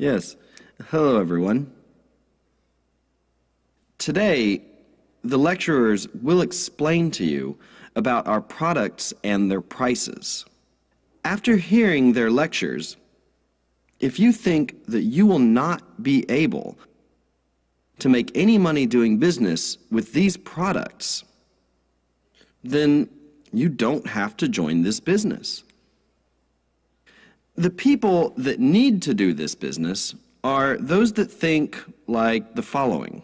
Yes. Hello, everyone. Today, the lecturers will explain to you about our products and their prices. After hearing their lectures, if you think that you will not be able to make any money doing business with these products, then you don't have to join this business. The people that need to do this business are those that think like the following.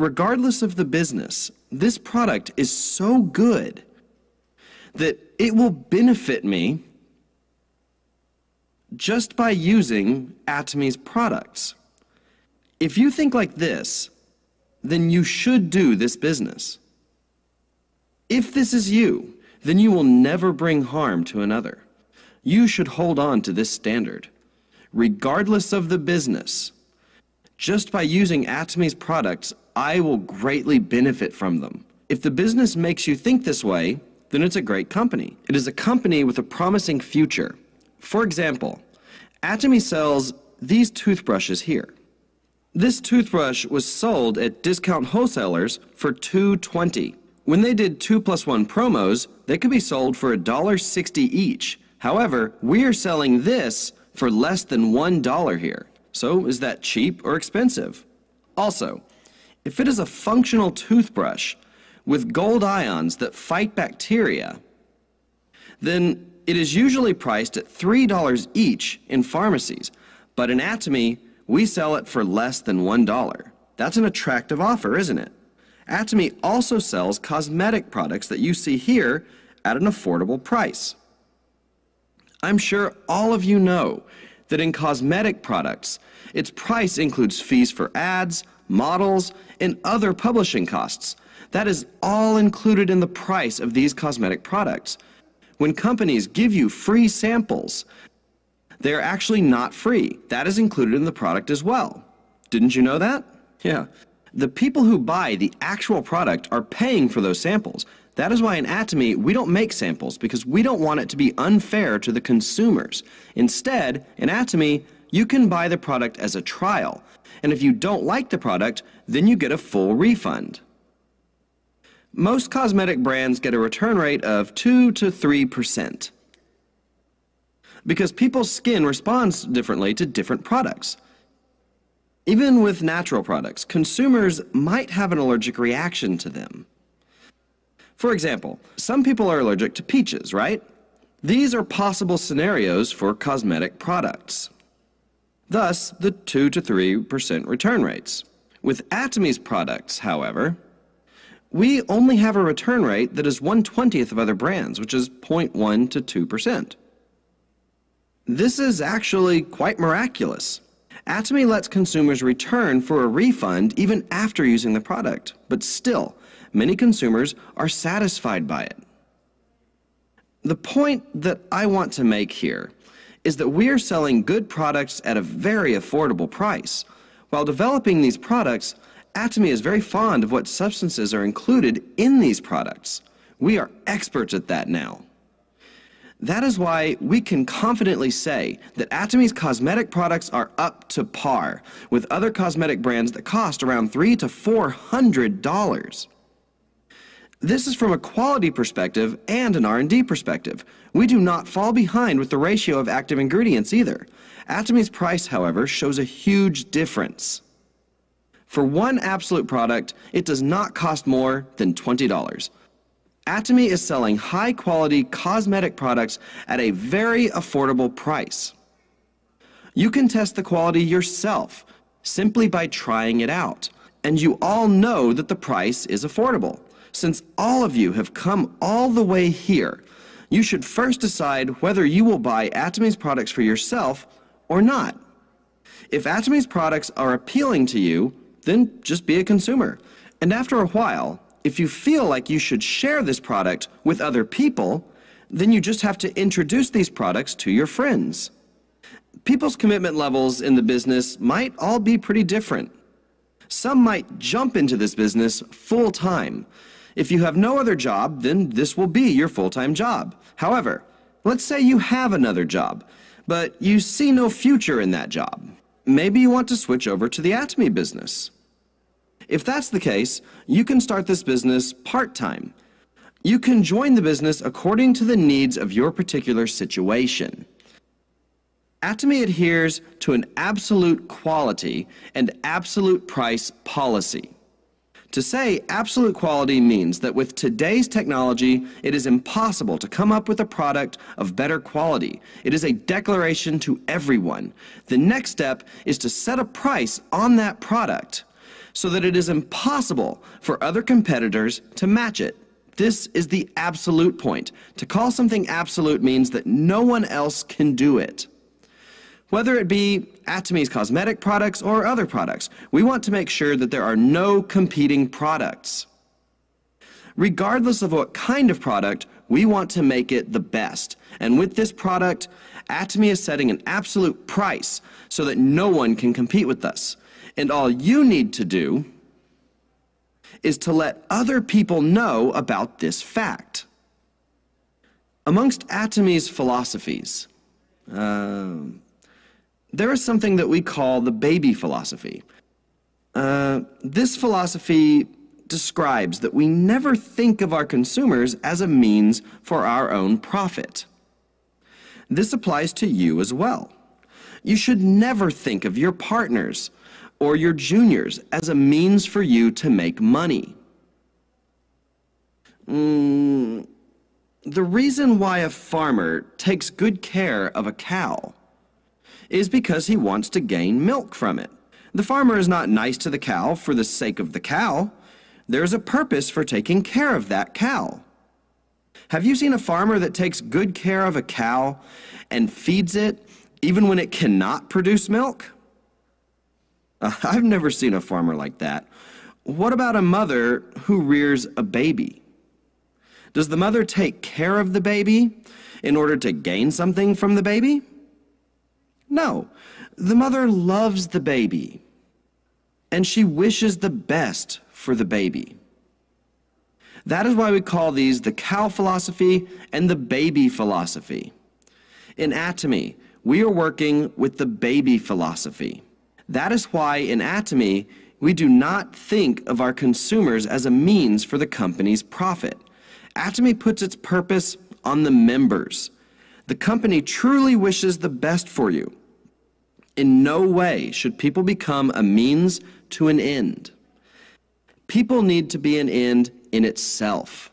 Regardless of the business, this product is so good that it will benefit me just by using Atomy's products. If you think like this, then you should do this business. If this is you, then you will never bring harm to another. You should hold on to this standard. Regardless of the business, just by using Atomy's products, I will greatly benefit from them. If the business makes you think this way, then it's a great company. It is a company with a promising future. For example, Atomy sells these toothbrushes here. This toothbrush was sold at discount wholesalers for $2.20. When they did 2+1 promos, they could be sold for $1.60 each. However, we are selling this for less than $1 here. So is that cheap or expensive? Also, if it is a functional toothbrush with gold ions that fight bacteria, then it is usually priced at $3 each in pharmacies, but in Atomy, we sell it for less than $1. That's an attractive offer, isn't it? Atomy also sells cosmetic products that you see here at an affordable price. I'm sure all of you know that in cosmetic products, its price includes fees for ads, models, and other publishing costs. That is all included in the price of these cosmetic products. When companies give you free samples, they are actually not free. That is included in the product as well. Didn't you know that? Yeah. The people who buy the actual product are paying for those samples. That is why in Atomy, we don't make samples because we don't want it to be unfair to the consumers. Instead, in Atomy, you can buy the product as a trial. And if you don't like the product, then you get a full refund. Most cosmetic brands get a return rate of 2 to 3%. Because people's skin responds differently to different products. Even with natural products, consumers might have an allergic reaction to them. For example, some people are allergic to peaches, right? These are possible scenarios for cosmetic products. Thus, the 2 to 3% return rates. With Atomy's products, however, we only have a return rate that is 1/20th of other brands, which is 0.1 to 2%. This is actually quite miraculous. Atomy lets consumers return for a refund even after using the product, but still, many consumers are satisfied by it. The point that I want to make here is that we are selling good products at a very affordable price. While developing these products, Atomy is very fond of what substances are included in these products. We are experts at that now. That is why we can confidently say that Atomy's cosmetic products are up to par with other cosmetic brands that cost around $300 to $400. This is from a quality perspective and an R&D perspective. We do not fall behind with the ratio of active ingredients either. Atomy's price, however, shows a huge difference. For one absolute product, it does not cost more than $20. Atomy is selling high-quality cosmetic products at a very affordable price. You can test the quality yourself simply by trying it out, and you all know that the price is affordable. Since all of you have come all the way here, you should first decide whether you will buy Atomy's products for yourself or not. If Atomy's products are appealing to you, then just be a consumer. And after a while, if you feel like you should share this product with other people, then you just have to introduce these products to your friends. People's commitment levels in the business might all be pretty different. Some might jump into this business full-time. If you have no other job, then this will be your full-time job. However, let's say you have another job, but you see no future in that job. Maybe you want to switch over to the Atomy business. If that's the case, you can start this business part-time. You can join the business according to the needs of your particular situation. Atomy adheres to an absolute quality and absolute price policy. To say absolute quality means that with today's technology, it is impossible to come up with a product of better quality. It is a declaration to everyone. The next step is to set a price on that product so that it is impossible for other competitors to match it. This is the absolute point. To call something absolute means that no one else can do it. Whether it be Atomy's cosmetic products or other products, we want to make sure that there are no competing products. Regardless of what kind of product, we want to make it the best. And with this product, Atomy is setting an absolute price so that no one can compete with us. And all you need to do is to let other people know about this fact. Amongst Atomy's philosophies, there is something that we call the baby philosophy. This philosophy describes that we never think of our consumers as a means for our own profit. This applies to you as well. You should never think of your partners or your juniors as a means for you to make money. The reason why a farmer takes good care of a cow is because he wants to gain milk from it. The farmer is not nice to the cow for the sake of the cow. There's a purpose for taking care of that cow. Have you seen a farmer that takes good care of a cow and feeds it even when it cannot produce milk? I've never seen a farmer like that. What about a mother who rears a baby? Does the mother take care of the baby in order to gain something from the baby? No, the mother loves the baby, and she wishes the best for the baby. That is why we call these the cow philosophy and the baby philosophy. In Atomy, we are working with the baby philosophy. That is why in Atomy, we do not think of our consumers as a means for the company's profit. Atomy puts its purpose on the members. The company truly wishes the best for you. In no way should people become a means to an end. People need to be an end in itself.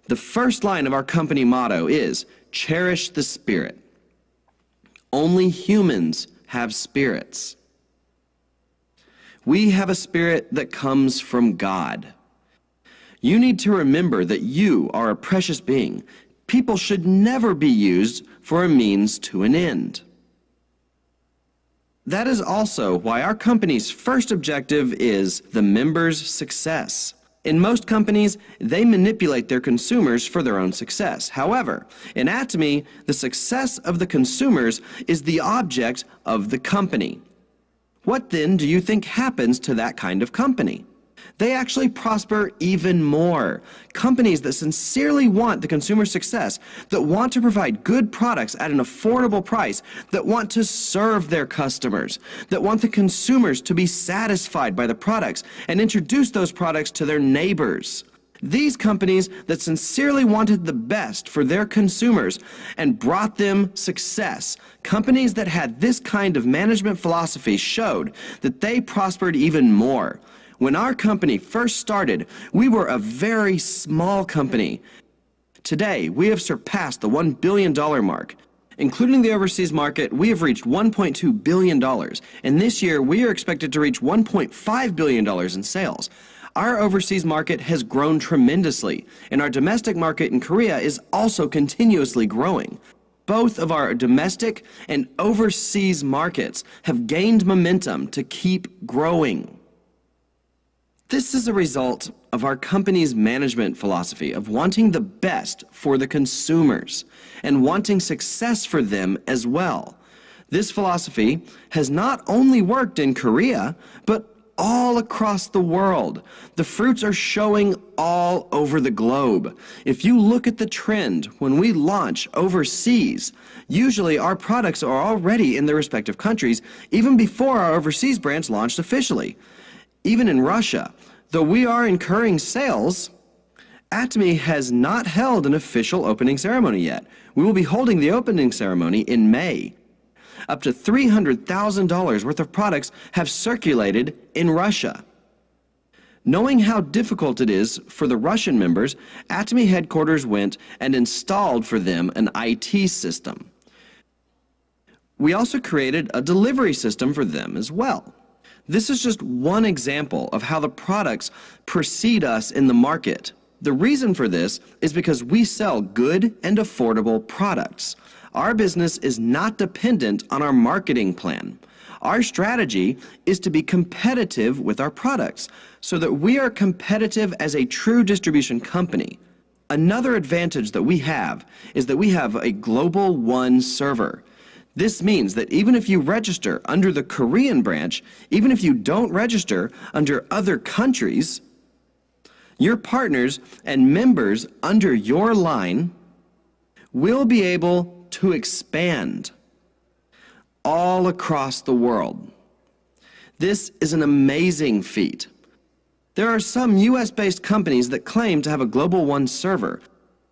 The first line of our company motto is, cherish the spirit. Only humans have spirits. We have a spirit that comes from God. You need to remember that you are a precious being. People should never be used for a means to an end. That is also why our company's first objective is the members' success. In most companies, they manipulate their consumers for their own success. However, in Atomy, the success of the consumers is the object of the company. What then do you think happens to that kind of company? They actually prosper even more. Companies that sincerely want the consumer success, that want to provide good products at an affordable price, that want to serve their customers, that want the consumers to be satisfied by the products and introduce those products to their neighbors. These companies that sincerely wanted the best for their consumers and brought them success, companies that had this kind of management philosophy showed that they prospered even more. When our company first started, we were a very small company. Today, we have surpassed the $1 billion mark. Including the overseas market, we have reached $1.2 billion, and this year we are expected to reach $1.5 billion in sales. Our overseas market has grown tremendously, and our domestic market in Korea is also continuously growing. Both of our domestic and overseas markets have gained momentum to keep growing. This is a result of our company's management philosophy of wanting the best for the consumers and wanting success for them as well. This philosophy has not only worked in Korea, but all across the world. The fruits are showing all over the globe. If you look at the trend when we launch overseas, usually our products are already in their respective countries even before our overseas brands launched officially. Even in Russia, though we are incurring sales, Atomy has not held an official opening ceremony yet. We will be holding the opening ceremony in May. Up to $300,000 worth of products have circulated in Russia. Knowing how difficult it is for the Russian members, Atomy headquarters went and installed for them an IT system. We also created a delivery system for them as well. This is just one example of how the products precede us in the market. The reason for this is because we sell good and affordable products. Our business is not dependent on our marketing plan. Our strategy is to be competitive with our products so that we are competitive as a true distribution company. Another advantage that we have is that we have a Global One server. This means that even if you register under the Korean branch, even if you don't register under other countries, your partners and members under your line will be able to expand all across the world. This is an amazing feat. There are some US-based companies that claim to have a Global One server,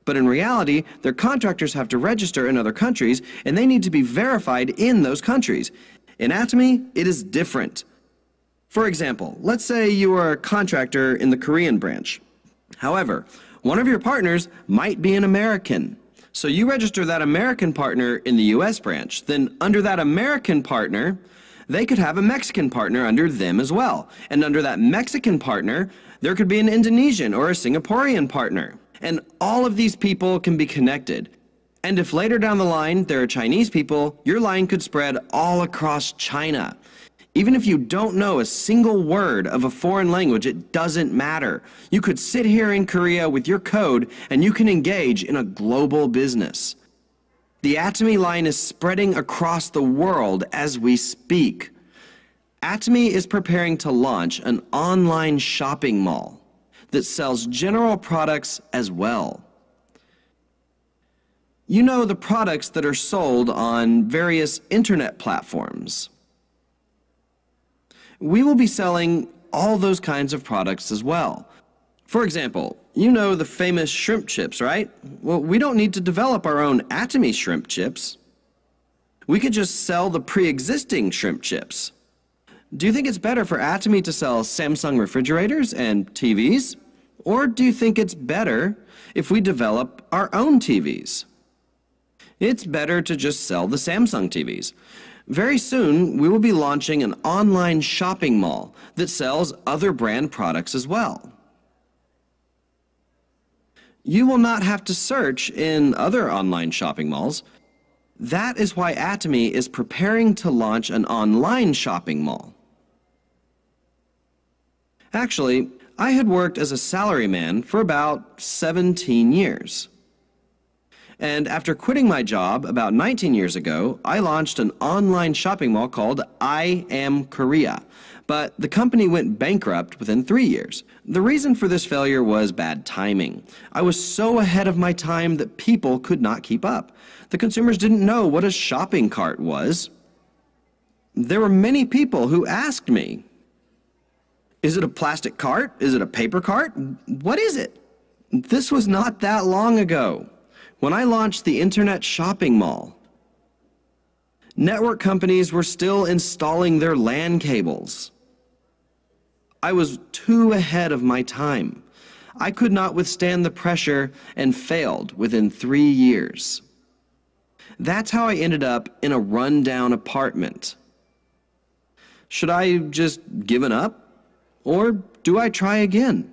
but in reality, their contractors have to register in other countries and they need to be verified in those countries. In Atomy, it is different. For example, let's say you are a contractor in the Korean branch. However, one of your partners might be an American. So you register that American partner in the US branch. Then under that American partner, they could have a Mexican partner under them as well. And under that Mexican partner, there could be an Indonesian or a Singaporean partner. And all of these people can be connected. And if later down the line there are Chinese people, your line could spread all across China. Even if you don't know a single word of a foreign language, it doesn't matter. You could sit here in Korea with your code and you can engage in a global business. The Atomy line is spreading across the world as we speak. Atomy is preparing to launch an online shopping mall that sells general products as well. You know, the products that are sold on various internet platforms. We will be selling all those kinds of products as well. For example, you know the famous shrimp chips, right? Well, we don't need to develop our own Atomy shrimp chips. We could just sell the pre-existing shrimp chips. Do you think it's better for Atomy to sell Samsung refrigerators and TVs? Or do you think it's better if we develop our own TVs? It's better to just sell the Samsung TVs. Very soon, we will be launching an online shopping mall that sells other brand products as well. You will not have to search in other online shopping malls. That is why Atomy is preparing to launch an online shopping mall. Actually, I had worked as a salaryman for about 17 years. And after quitting my job about 19 years ago, I launched an online shopping mall called I Am Korea. But the company went bankrupt within 3 years. The reason for this failure was bad timing. I was so ahead of my time that people could not keep up. The consumers didn't know what a shopping cart was. There were many people who asked me, "Is it a plastic cart? Is it a paper cart? What is it?" This was not that long ago, when I launched the Internet Shopping Mall. Network companies were still installing their LAN cables. I was too ahead of my time. I could not withstand the pressure and failed within 3 years. That's how I ended up in a rundown apartment. Should I just given up? Or do I try again?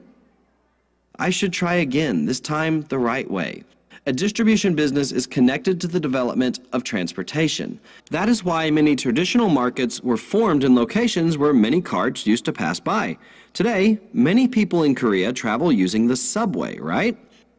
I should try again, this time the right way. A distribution business is connected to the development of transportation. That is why many traditional markets were formed in locations where many carts used to pass by. Today, many people in Korea travel using the subway, right?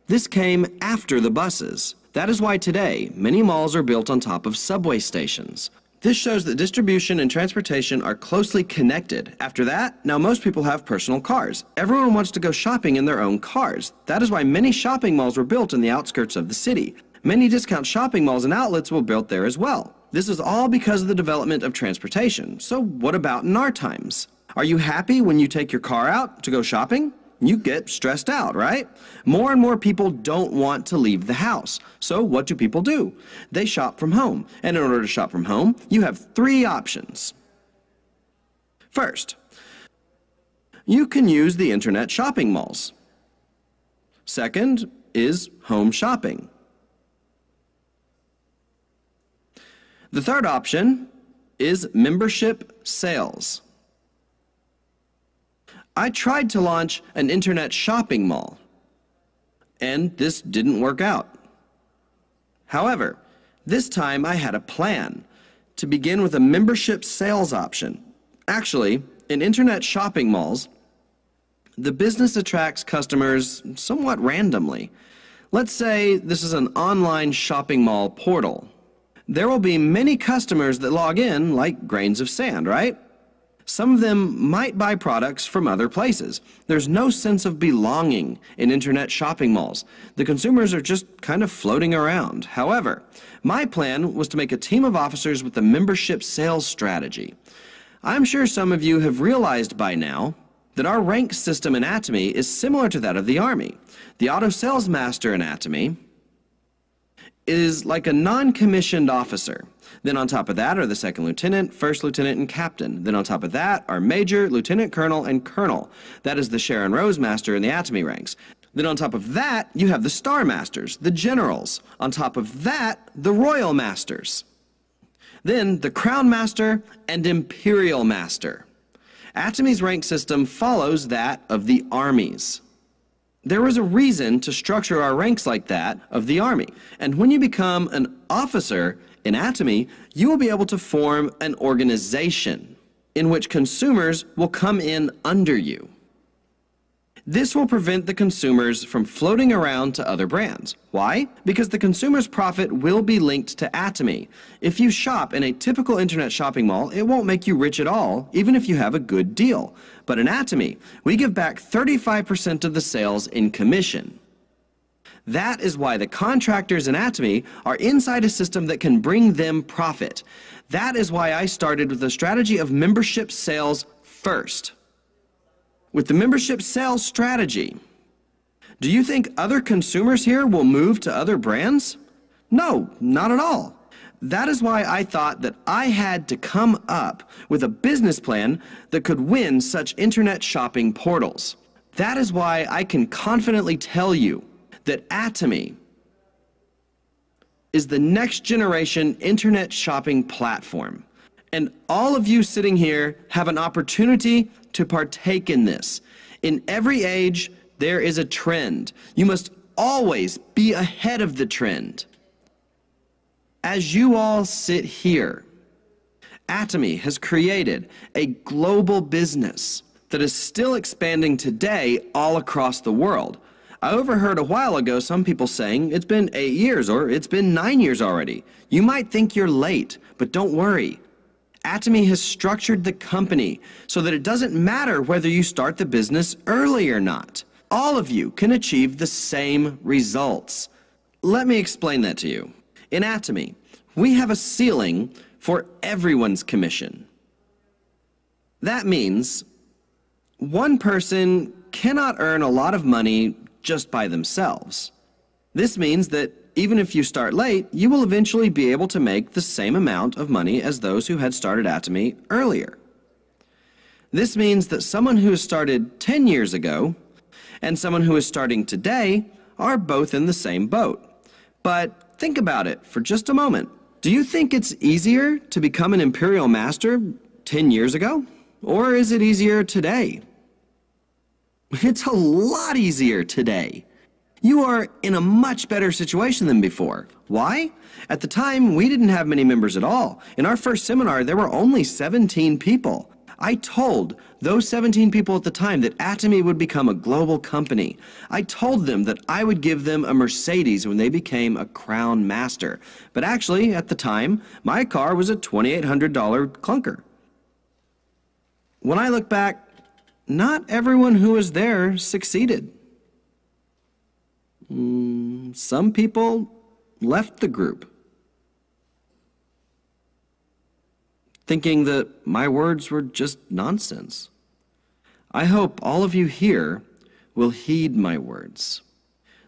This came after the buses. That is why today, many malls are built on top of subway stations. This shows that distribution and transportation are closely connected. After that, now most people have personal cars. Everyone wants to go shopping in their own cars. That is why many shopping malls were built in the outskirts of the city. Many discount shopping malls and outlets were built there as well. This is all because of the development of transportation. So what about in our times? Are you happy when you take your car out to go shopping? You get stressed out, right? More and more people don't want to leave the house. So what do people do? They shop from home. And in order to shop from home, you have 3 options. First, you can use the internet shopping malls. Second is home shopping. The third option is membership sales. I tried to launch an internet shopping mall, and this didn't work out. However, this time I had a plan to begin with a membership sales option. Actually, in internet shopping malls, the business attracts customers somewhat randomly. Let's say this is an online shopping mall portal. There will be many customers that log in like grains of sand, right? Some of them might buy products from other places. There's no sense of belonging in internet shopping malls. The consumers are just kind of floating around. However, my plan was to make a team of officers with a membership sales strategy. I'm sure some of you have realized by now that our rank system in Atomy is similar to that of the Army. The auto sales master in Atomy is like a non-commissioned officer. Then on top of that are the second lieutenant, first lieutenant, and captain. Then on top of that are major, lieutenant colonel, and colonel. That is the Sharon Rose master in the Atomy ranks. Then on top of that, you have the star masters, the generals. On top of that, the royal masters. Then the crown master and imperial master. Atomy's rank system follows that of the armies. There was a reason to structure our ranks like that of the Army. And when you become an officer in Atomy, you will be able to form an organization in which consumers will come in under you. This will prevent the consumers from floating around to other brands. Why? Because the consumer's profit will be linked to Atomy. If you shop in a typical internet shopping mall, it won't make you rich at all, even if you have a good deal. But in Atomy, we give back 35% of the sales in commission. That is why the contractors in Atomy are inside a system that can bring them profit. That is why I started with a strategy of membership sales first. With the membership sales strategy, do you think other consumers here will move to other brands? No, not at all. That is why I thought that I had to come up with a business plan that could win such internet shopping portals. That is why I can confidently tell you that Atomy is the next generation internet shopping platform. And all of you sitting here have an opportunity to partake in this. In every age, there is a trend. You must always be ahead of the trend. As you all sit here, Atomy has created a global business that is still expanding today all across the world. I overheard a while ago some people saying it's been 8 years or it's been 9 years already. You might think you're late, but don't worry. Atomy has structured the company so that it doesn't matter whether you start the business early or not. All of you can achieve the same results. Let me explain that to you. In Atomy, we have a ceiling for everyone's commission. That means one person cannot earn a lot of money just by themselves. This means that even if you start late, you will eventually be able to make the same amount of money as those who had started Atomy earlier. This means that someone who has started 10 years ago and someone who is starting today are both in the same boat. But think about it for just a moment. Do you think it's easier to become an Imperial Master 10 years ago? Or is it easier today? It's a lot easier today. You are in a much better situation than before. Why? At the time, we didn't have many members at all. In our first seminar, there were only 17 people. I told those 17 people at the time that Atomy would become a global company. I told them that I would give them a Mercedes when they became a Crown Master. But actually, at the time, my car was a $2,800 clunker. When I look back, not everyone who was there succeeded. Some people left the group, thinking that my words were just nonsense. I hope all of you here will heed my words.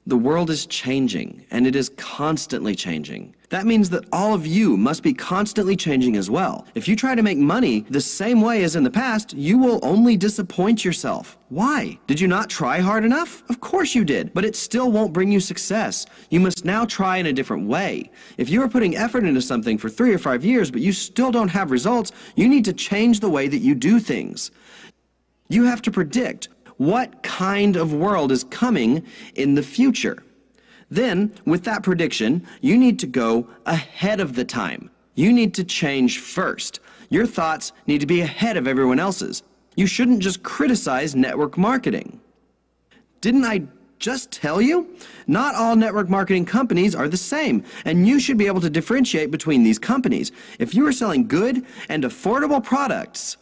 The world is changing, and it is constantly changing. That means that all of you must be constantly changing as well. If you try to make money the same way as in the past, you will only disappoint yourself. Why? Did you not try hard enough? Of course you did, but it still won't bring you success. You must now try in a different way. If you are putting effort into something for 3 or 5 years, but you still don't have results, you need to change the way that you do things. You have to predict what kind of world is coming in the future. Then, with that prediction, you need to go ahead of the time. You need to change first. Your thoughts need to be ahead of everyone else's. You shouldn't just criticize network marketing. Didn't I just tell you? Not all network marketing companies are the same, and you should be able to differentiate between these companies. If you are selling good and affordable products,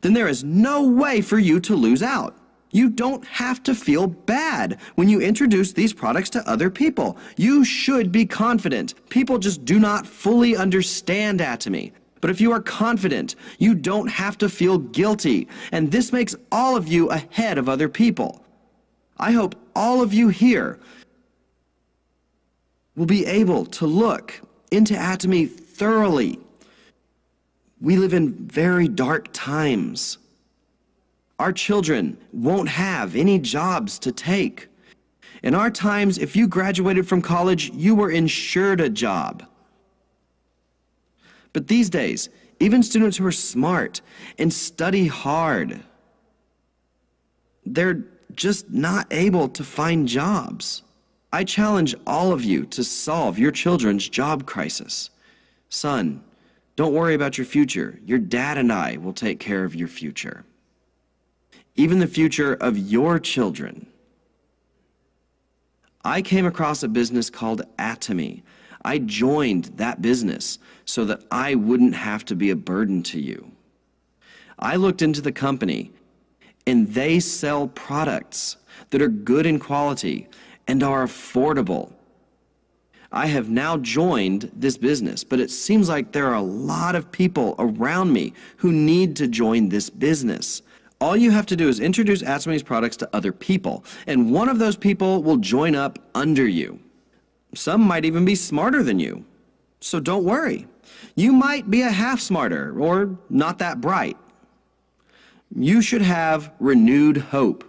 then there is no way for you to lose out. You don't have to feel bad when you introduce these products to other people. You should be confident. People just do not fully understand Atomy. But if you are confident, you don't have to feel guilty, and this makes all of you ahead of other people. I hope all of you here will be able to look into Atomy thoroughly. We live in very dark times. Our children won't have any jobs to take. In our times, if you graduated from college, you were ensured a job. But these days, even students who are smart and study hard, they're just not able to find jobs. I challenge all of you to solve your children's job crisis. Son, don't worry about your future. Your dad and I will take care of your future. Even the future of your children. I came across a business called Atomy. I joined that business so that I wouldn't have to be a burden to you. I looked into the company, and they sell products that are good in quality and are affordable. I have now joined this business, but it seems like there are a lot of people around me who need to join this business. All you have to do is introduce Atomy's products to other people, and one of those people will join up under you. Some might even be smarter than you, so don't worry. You might be a half smarter or not that bright. You should have renewed hope.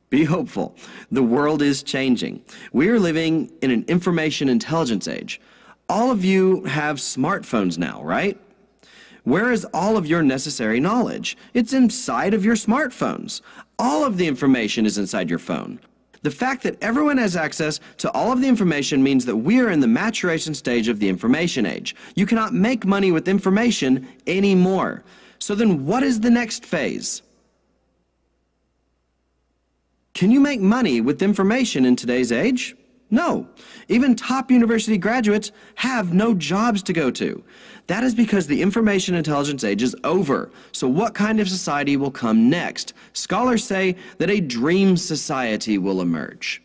Be hopeful. The world is changing. We are living in an information intelligence age. All of you have smartphones now, right? Where is all of your necessary knowledge? It's inside of your smartphones. All of the information is inside your phone. The fact that everyone has access to all of the information means that we are in the maturation stage of the information age. You cannot make money with information anymore. So then what is the next phase? Can you make money with information in today's age? No. Even top university graduates have no jobs to go to. That is because the information intelligence age is over. So what kind of society will come next? Scholars say that a dream society will emerge.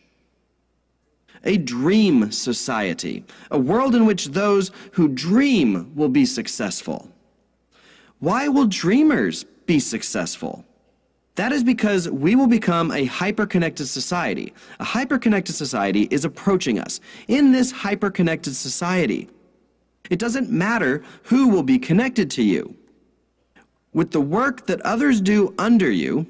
A dream society, a world in which those who dream will be successful. Why will dreamers be successful? That is because we will become a hyper-connected society. A hyper-connected society is approaching us. In this hyper-connected society, it doesn't matter who will be connected to you. With the work that others do under you,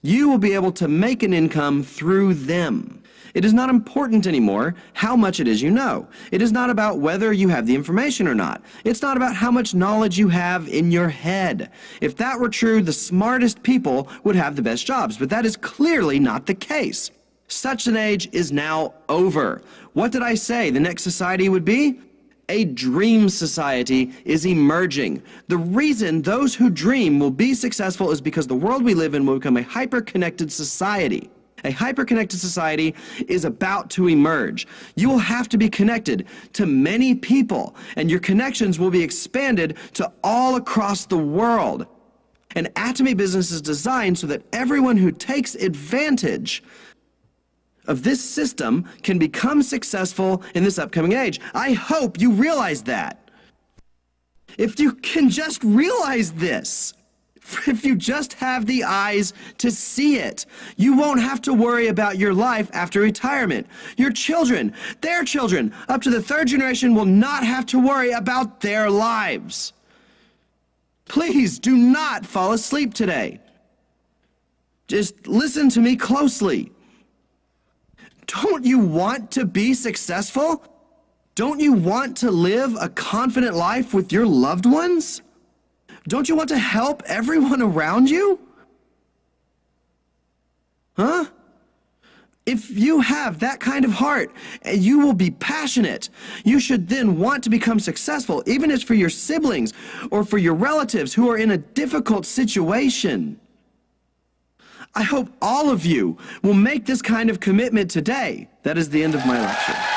you will be able to make an income through them. It is not important anymore how much it is you know. It is not about whether you have the information or not. It's not about how much knowledge you have in your head. If that were true, the smartest people would have the best jobs, but that is clearly not the case. Such an age is now over. What did I say the next society would be? A dream society is emerging. The reason those who dream will be successful is because the world we live in will become a hyper-connected society. A hyper-connected society is about to emerge. You will have to be connected to many people, and your connections will be expanded to all across the world. An Atomy business is designed so that everyone who takes advantage of this system can become successful in this upcoming age. I hope you realize that. If you can just realize this, if you just have the eyes to see it, you won't have to worry about your life after retirement. Your children, their children, up to the third generation will not have to worry about their lives. Please do not fall asleep today. Just listen to me closely. Don't you want to be successful? Don't you want to live a confident life with your loved ones? Don't you want to help everyone around you? Huh? If you have that kind of heart, you will be passionate. You should then want to become successful, even if it's for your siblings or for your relatives who are in a difficult situation. I hope all of you will make this kind of commitment today. That is the end of my lecture.